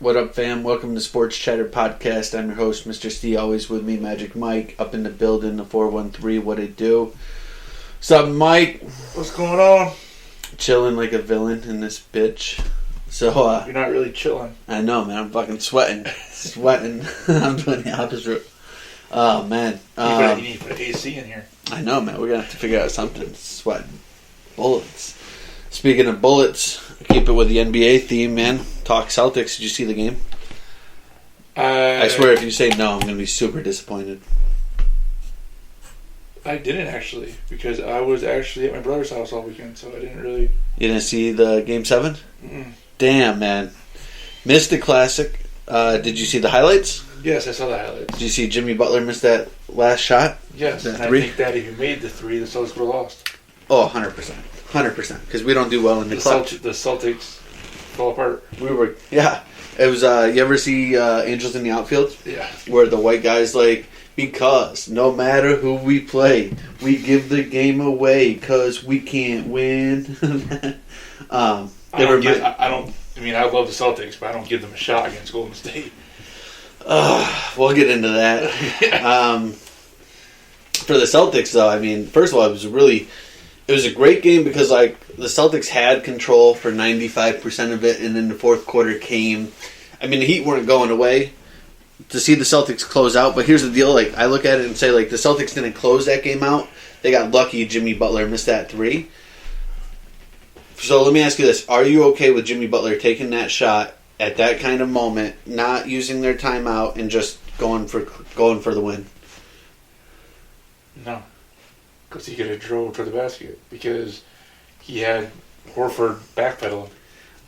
What up, fam? Welcome to Sports Chatter Podcast. I'm your host, Mr. Steve. Always with me, Magic Mike. Up in the building, the 413. What it do? What's up, Mike? What's going on? Chilling like a villain in this bitch. So, You're not really chilling. I know, man. I'm fucking sweating. I'm doing the opposite. Oh, man. You need to put AC in here. I know, man. We're going to have to figure out something. Sweating. Bullets. Speaking of bullets, keep it with the NBA theme, man. Talk Celtics. Did you see the game? I swear if you say no, I'm going to be super disappointed. I didn't actually, because I was actually at my brother's house all weekend, so I didn't really... You didn't see the Game 7? Mm-mm. Damn, man. Missed the classic. Did you see the highlights? Yes, I saw the highlights. Did you see Jimmy Butler miss that last shot? Yes, that and three? I think that if you made the three, the Celtics would have lost. Oh, 100%. 100%. Because we don't do well in the clutch. The Celtics fell apart. Yeah. It was, you ever see Angels in the Outfield? Yeah. Where the white guy's like, because no matter who we play, we give the game away because we can't win. I love the Celtics, but I don't give them a shot against Golden State. We'll get into that. For the Celtics, though, I mean, first of all, it was a great game because, like, the Celtics had control for 95% of it, and then the fourth quarter came. I mean, the Heat weren't going away to see the Celtics close out, but here's the deal. Like, I look at it and say, like, the Celtics didn't close that game out. They got lucky Jimmy Butler missed that three. So let me ask you this. Are you okay with Jimmy Butler taking that shot at that kind of moment, not using their timeout, and just going for the win? No. Because he could have drove to the basket. Because he had Horford backpedaling.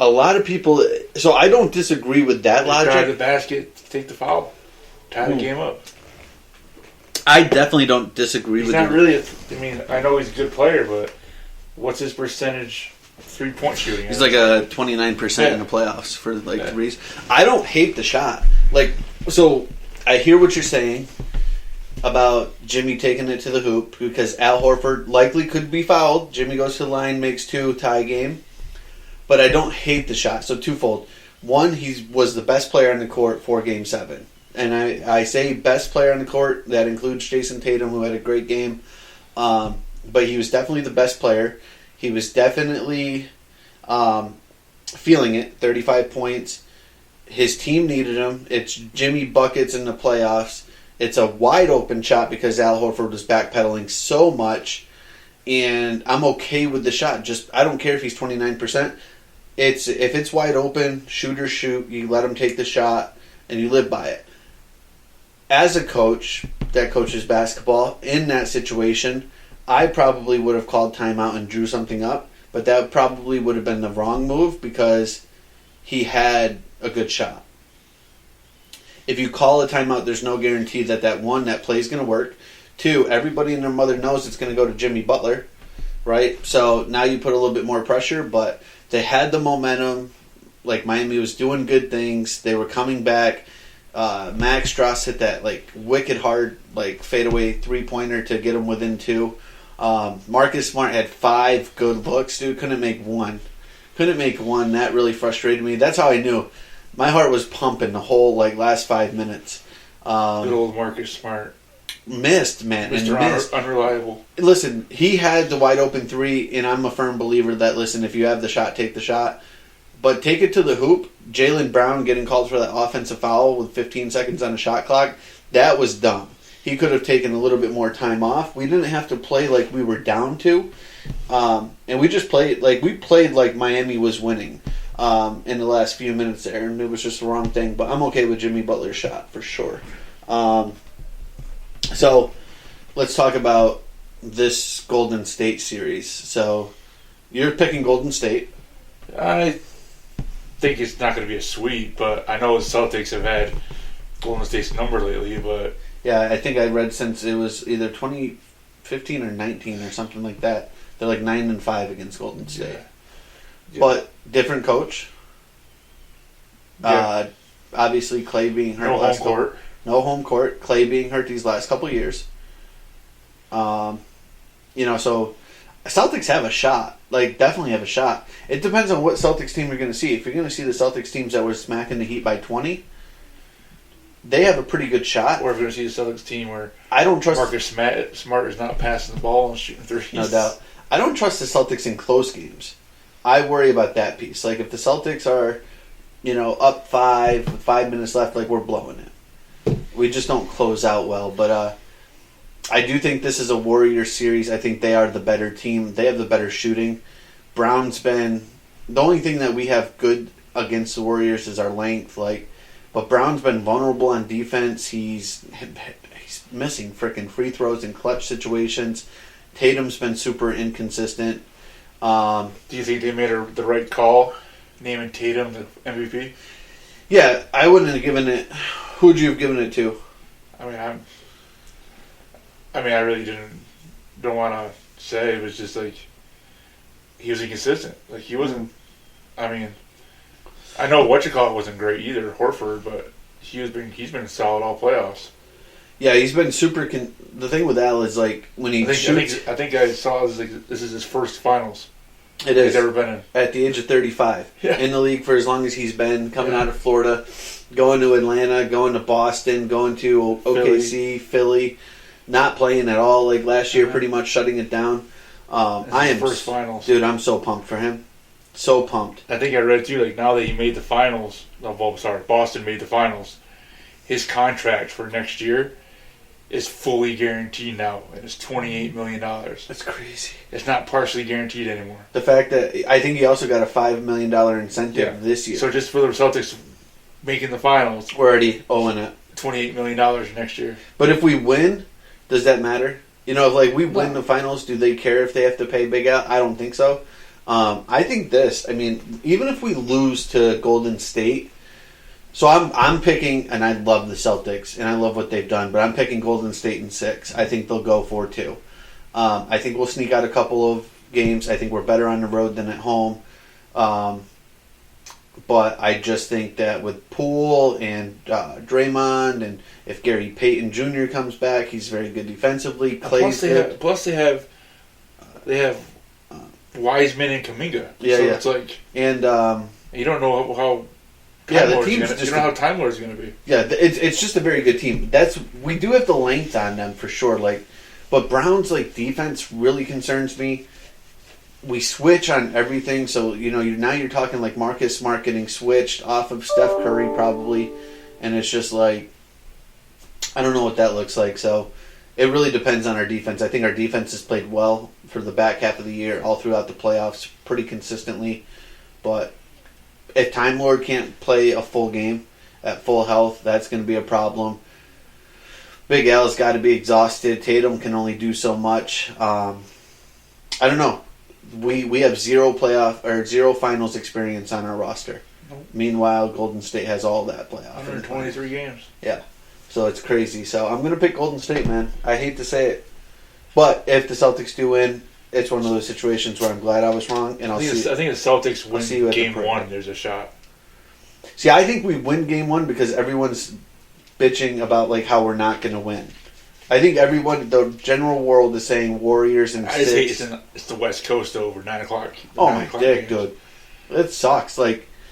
A lot of people... So I don't disagree with that logic. Drive the basket, take the foul. Tie the game up. I definitely don't disagree with you. He's not really... I know he's a good player, but what's his percentage... 3-point shooting. He's like a 29% in the playoffs for threes. I don't hate the shot. So I hear what you're saying about Jimmy taking it to the hoop because Al Horford likely could be fouled. Jimmy goes to the line, makes two, tie game. But I don't hate the shot. So twofold. One, he was the best player on the court for Game 7. And I say best player on the court. That includes Jason Tatum, who had a great game. But he was definitely the best player. He was definitely feeling it. 35 points. His team needed him. It's Jimmy buckets in the playoffs. It's a wide open shot because Al Horford was backpedaling so much. And I'm okay with the shot. I don't care if he's 29%. If it's wide open, shoot or shoot. You let him take the shot and you live by it. As a coach that coaches basketball, in that situation, I probably would have called timeout and drew something up, but that probably would have been the wrong move because he had a good shot. If you call a timeout, there's no guarantee that play is going to work. Two, everybody and their mother knows it's going to go to Jimmy Butler, right? So now you put a little bit more pressure, but they had the momentum. Like, Miami was doing good things. They were coming back. Max Strauss hit that wicked hard fadeaway 3-pointer to get him within two. Marcus Smart had 5 good looks, dude. Couldn't make one. That really frustrated me. That's how I knew. My heart was pumping the whole last 5 minutes. Good old Marcus Smart. Missed, man. Mr. Unreliable. Listen, he had the wide open 3, and I'm a firm believer that, listen, if you have the shot, take the shot. But take it to the hoop. Jaylen Brown getting called for that offensive foul with 15 seconds on the shot clock, that was dumb. He could have taken a little bit more time off. We didn't have to play like we were down to. And we just played like Miami was winning in the last few minutes there. And it was just the wrong thing. But I'm okay with Jimmy Butler's shot for sure. So let's talk about this Golden State series. So you're picking Golden State. I think it's not going to be a sweep, but I know the Celtics have had Golden State's number lately, but... Yeah, I think I read since it was either 2015 or 19 or something like that. They're 9-5 against Golden State. Yeah. But different coach. Yeah. Obviously, Clay being hurt. No home court. Clay being hurt these last couple years. So Celtics have a shot. Like, definitely have a shot. It depends on what Celtics team you're going to see. If you're going to see the Celtics teams that were smacking the Heat by 20, they have a pretty good shot. Or if you're going to see the Celtics team where I don't trust Marcus Smart is not passing the ball and shooting threes. No doubt. I don't trust the Celtics in close games. I worry about that piece. Like, if the Celtics are, up 5 with 5 minutes left, like, we're blowing it. We just don't close out well. But I do think this is a Warriors series. I think they are the better team. They have the better shooting. Brown's been... The only thing that we have good against the Warriors is our length. But Brown's been vulnerable on defense. He's missing freaking free throws in clutch situations. Tatum's been super inconsistent. Do you think they made the right call naming Tatum the MVP? Yeah, I wouldn't have given it... Who would you have given it to? I really don't want to say. It was just like he was inconsistent. Like he wasn't. I know wasn't great either, Horford, but he's been solid all playoffs. Yeah, he's been super. The thing with Al is like when he shoots. I think I saw this is his first finals. It is. He's ever been in at the age of 35 in the league for as long as he's been. Coming out of Florida, going to Atlanta, going to Boston, going to OKC, Philly. Not playing at all like last year, pretty much shutting it down. I am first finals, dude. I'm so pumped for him, so pumped. I think I read too. Like now that he made the finals, Boston made the finals. His contract for next year is fully guaranteed now, and it's $28 million. That's crazy. It's not partially guaranteed anymore. The fact that I think he also got a $5 million incentive this year. So just for the Celtics making the finals, we're already owing it $28 million next year. But if we win. Does that matter? If we win the finals, do they care if they have to pay Big Al? I don't think so. I think this. Even if we lose to Golden State, so I'm picking, and I love the Celtics, and I love what they've done, but I'm picking Golden State in 6. I think they'll go 4-2. I think we'll sneak out a couple of games. I think we're better on the road than at home. But I just think that with Poole and Draymond, and if Gary Payton Jr. comes back, he's very good defensively. Plus they have Wiseman and Kuminga. Yeah, so it's like you don't know how. The team's you don't know how Time Lord is going to be. Yeah, it's just a very good team. We do have the length on them for sure. But Brown's defense really concerns me. We switch on everything, so now you're talking like Marcus Smart getting switched off of Steph Curry probably, and it's just I don't know what that looks like. So it really depends on our defense. I think our defense has played well for the back half of the year, all throughout the playoffs, pretty consistently. But if Time Lord can't play a full game at full health, that's going to be a problem. Big Al's got to be exhausted. Tatum can only do so much. I don't know. We have zero finals experience on our roster. Nope. Meanwhile, Golden State has all that playoff. 123 games. Yeah. So it's crazy. So I'm going to pick Golden State, man. I hate to say it. But if the Celtics do win, it's one of those situations where I'm glad I was wrong. And I think the Celtics win game 1, there's a shot. See, I think we win game 1 because everyone's bitching about how we're not going to win. I think the general world is saying Warriors and 6. I just hate it's the West Coast over 9 o'clock. Oh my dick, dude! It sucks.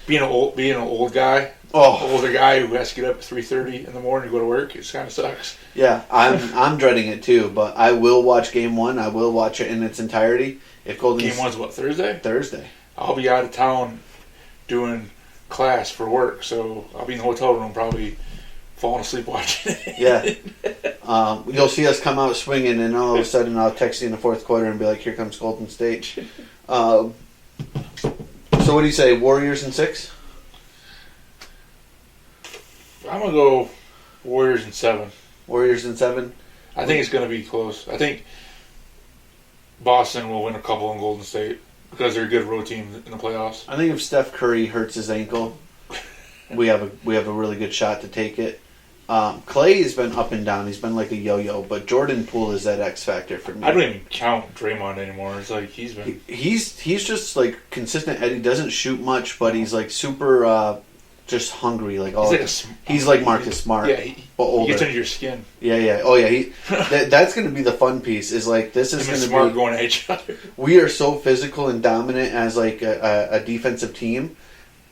Being an older guy who has to get up at 3:30 in the morning to go to work. It kind of sucks. Yeah, I'm dreading it too. But I will watch game 1. I will watch it in its entirety. If Game 1's what, Thursday? Thursday. I'll be out of town doing class for work, so I'll be in the hotel room probably. Falling asleep watching it. Yeah. You'll see us come out swinging, and all of a sudden I'll text you in the fourth quarter and be like, here comes Golden State. So what do you say, Warriors in 6? I'm going to go Warriors in 7. Warriors in 7? I think it's going to be close. I think Boston will win a couple in Golden State because they're a good road team in the playoffs. I think if Steph Curry hurts his ankle, we have a really good shot to take it. Clay has been up and down. He's been like a yo-yo, but Jordan Poole is that X factor for me. I don't even count Draymond anymore. It's like he's been he's just consistent. Eddie doesn't shoot much, but he's super just hungry. Like all. He's like Marcus Smart. Yeah, but older. He gets under your skin. Yeah. Oh yeah. That's going to be the fun piece. Is like this is going to Smart going at each other. We are so physical and dominant as like a defensive team.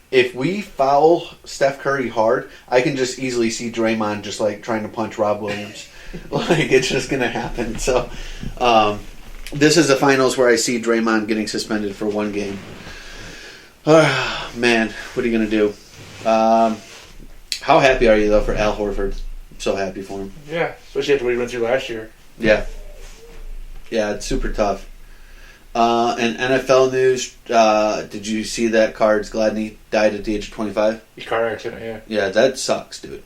If we foul Steph Curry hard, I can just easily see Draymond just like trying to punch Rob Williams. Like it's just going to happen. So this is the finals where I see Draymond getting suspended for one game. Man, what are you going to do? How happy are you though for Al Horford? I'm so happy for him. Yeah, especially after what he went through last year. Yeah, it's super tough. And NFL news, did you see that Cards Gladney died at the age of 25? Car accident, yeah. Yeah, that sucks, dude.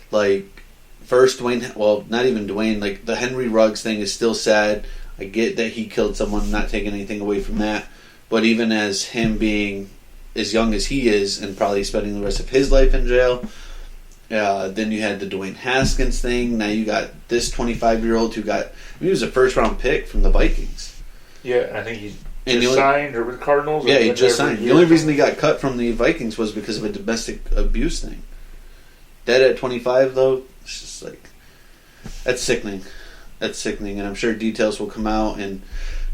Like, first Dwayne, well, not even Dwayne, like, the Henry Ruggs thing is still sad. I get that he killed someone, not taking anything away from that. But even as him being as young as he is and probably spending the rest of his life in jail, then you had the Dwayne Haskins thing. Now you got this 25-year-old who got, he was a first-round pick from the Vikings. Yeah, and I think he just signed or with the Cardinals. Yeah, he just signed. The only reason he got cut from the Vikings was because of a domestic abuse thing. Dead at 25, though, it's just like, that's sickening. That's sickening, and I'm sure details will come out and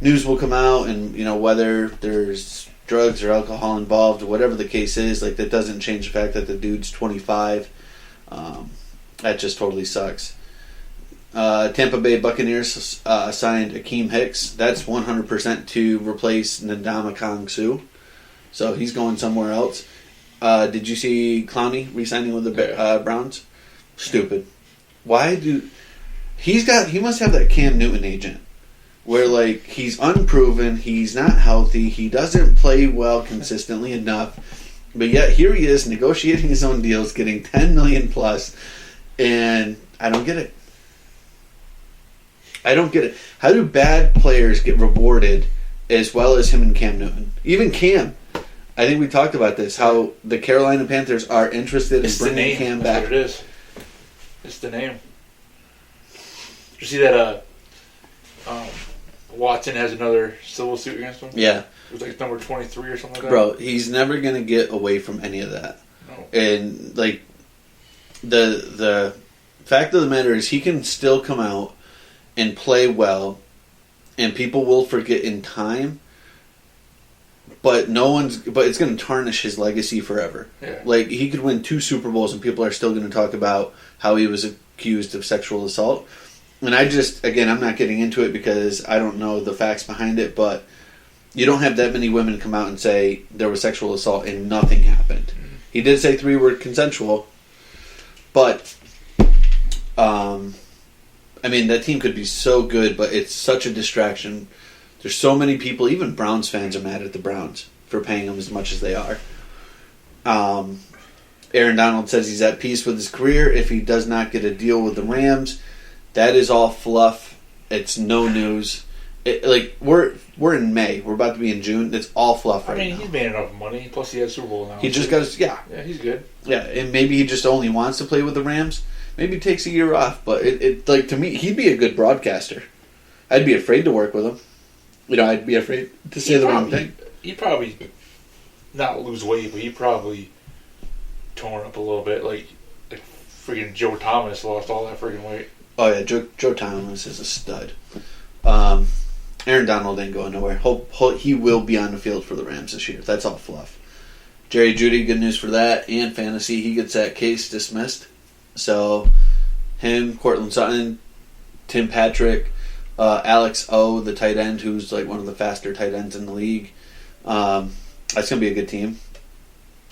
news will come out, and whether there's drugs or alcohol involved or whatever the case is, like that doesn't change the fact that the dude's 25. That just totally sucks. Tampa Bay Buccaneers signed Akeem Hicks. That's 100% to replace Ndamukong Suh. So he's going somewhere else. Did you see Clowney re-signing with the Browns? Stupid. Why do... He must have that Cam Newton agent. Where, like, he's unproven, he's not healthy, he doesn't play well consistently enough. But yet, here he is negotiating his own deals, getting $10 million plus. And I don't get it. I don't get it. How do bad players get rewarded as well as him and Cam Newton? Even Cam. I think we talked about this, how the Carolina Panthers are interested in bringing Cam back. That's what it is. It's the name. Did you see that Watson has another civil suit against him? Yeah. It was like number 23 or something like that. Bro, he's never going to get away from any of that. No. And, like, the fact of the matter is he can still come out and play well, and people will forget in time, but it's going to tarnish his legacy forever. Yeah. Like, he could win 2 Super Bowls and people are still going to talk about how he was accused of sexual assault. And I'm not getting into it because I don't know the facts behind it, but you don't have that many women come out and say there was sexual assault and nothing happened. Mm-hmm. He did say 3 were consensual, but that team could be so good, but it's such a distraction. There's so many people, even Browns fans are mad at the Browns for paying them as much as they are. Aaron Donald says he's at peace with his career if he does not get a deal with the Rams. That is all fluff. It's no news. We're in May. We're about to be in June. It's all fluff right now. He's made enough money. Plus, he has Super Bowl now. He just got his... Yeah. Yeah, he's good. Yeah, and maybe he just only wants to play with the Rams. Maybe he takes a year off. But to me, he'd be a good broadcaster. I'd be afraid to work with him. I'd be afraid to say the wrong thing. He'd probably not lose weight, but he'd probably torn up a little bit. Like freaking Joe Thomas lost all that freaking weight. Oh, yeah, Joe Thomas is a stud. Aaron Donald ain't going nowhere. He will be on the field for the Rams this year. That's all fluff. Jerry Jeudy, good news for that. And fantasy, he gets that case dismissed. So, him, Cortland Sutton, Tim Patrick, Alex O, the tight end, who's like one of the faster tight ends in the league. That's going to be a good team.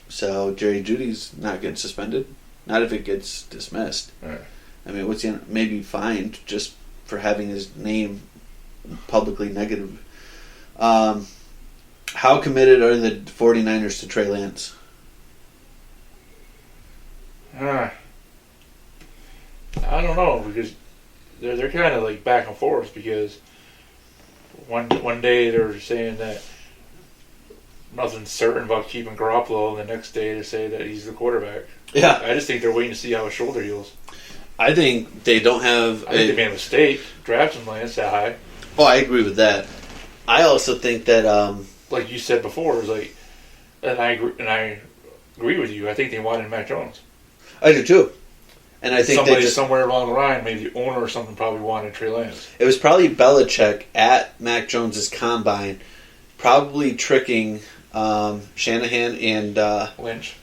So, Jerry Jeudy's not getting suspended. Not if it gets dismissed. Right. What's he maybe fined just for having his name publicly negative. How committed are the 49ers to Trey Lance? I don't know, because they're kind of like back and forth, because one day they're saying that nothing's certain about keeping Garoppolo, and the next day they say that he's the quarterback. Yeah. I just think they're waiting to see how his shoulder heals. I think they don't have... I think they made a mistake drafting Lance that high. Oh, I agree with that. I also think that... like you said before, it's like... And I agree with you. I think they wanted Mac Jones. I do too. And I think Somebody somewhere along the line, maybe the owner or something, probably wanted Trey Lance. it was probably Belichick at Mac Jones's combine, probably tricking Shanahan and Lynch.